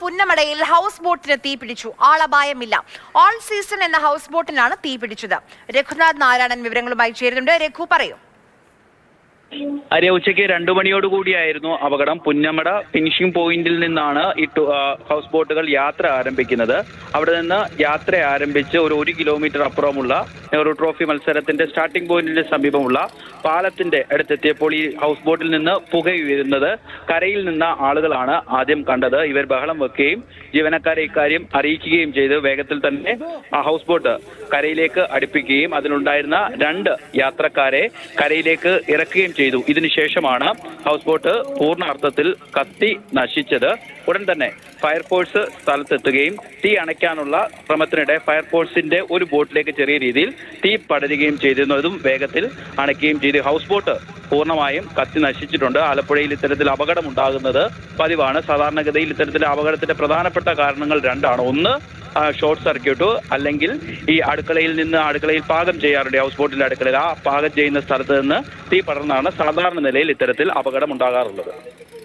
പുന്നമടയിൽ house ബോട്ടിന് തീപിടിച്ചു. ആളപായമില്ല. All season എന്ന house ബോട്ടിനാണ് തീപിടിച്ചത്. രഘുനാഥ് നാരായണൻ വിവരങ്ങളുമായി ചേരുന്നുണ്ട്. രഘു, പറയൂ. ഉച്ചയ്ക്ക് 2 മണിയോടുകൂടിയായിരുന്നു അപകടം. പുന്നമട ഫിനിഷിംഗ് പോയിന്റിൽ നിന്നാണ് ഈ ഹൗസ് ബോട്ടുകൾ യാത്ര ആരംഭിക്കുന്നത്. അവിടെ നിന്ന് യാത്ര ആരംഭിച്ച് ഒരു 1 കിലോമീറ്റർ അപ്പുറമുള്ള നെഹ്റു ട്രോഫി മത്സരത്തിന്റെ സ്റ്റാർട്ടിംഗ് പോയിന്റിന് സമീപമുള്ള പാലത്തിന്റെ അടുത്തെത്തിയപ്പോൾ ഈ ഹൗസ് ബോട്ടിൽ നിന്ന് പുകയുയരുന്നത് കരയിൽ നിന്ന ആളുകളാണ് ആദ്യം കണ്ടത്. ഇവർ ബഹളം വെക്കുകയും ജീവനക്കാരെ ഇക്കാര്യം അറിയിക്കുകയും ചെയ്ത് വേഗത്തിൽ തന്നെ ആ ഹൗസ് ബോട്ട് കരയിലേക്ക് അടുപ്പിക്കുകയും അതിലുണ്ടായിരുന്ന 2 യാത്രക്കാരെ കരയിലേക്ക് ഇറക്കുകയും ചെയ്തു. ഇതിനുശേഷമാണ് ഹൗസ് ബോട്ട് പൂർണ്ണ അർത്ഥത്തിൽ കത്തി നശിച്ചത്. ഉടൻ തന്നെ ഫയർഫോഴ്സ് സ്ഥലത്തെത്തുകയും തീ അണയ്ക്കാനുള്ള ശ്രമത്തിനിടെ ഫയർഫോഴ്സിന്റെ ഒരു ബോട്ടിലേക്ക് ചെറിയ രീതിയിൽ തീ പടരുകയും ചെയ്തിരുന്നു. അതും വേഗത്തിൽ അണയ്ക്കുകയും ചെയ്തു. ഹൗസ് ബോട്ട് പൂർണ്ണമായും കത്തി നശിച്ചിട്ടുണ്ട്. ആലപ്പുഴയിൽ ഇത്തരത്തിൽ അപകടം ഉണ്ടാകുന്നത് പതിവാണ്. സാധാരണഗതിയിൽ ഇത്തരത്തിലെ അപകടത്തിന്റെ പ്രധാനപ്പെട്ട കാരണങ്ങൾ 2ആണ്. ഒന്ന്, ഷോർട്ട് സർക്യൂട്ട്, അല്ലെങ്കിൽ ഈ അടുക്കളയിൽ പാകം ചെയ്യാറുണ്ട്. ഹൗസ് ബോട്ടിന്റെ അടുക്കളയിൽ ആ പാകം ചെയ്യുന്ന സ്ഥലത്ത് നിന്ന് തീ പടർന്നാണ് സാധാരണ നിലയിൽ ഇത്തരത്തിൽ അപകടം ഉണ്ടാകാറുള്ളത്.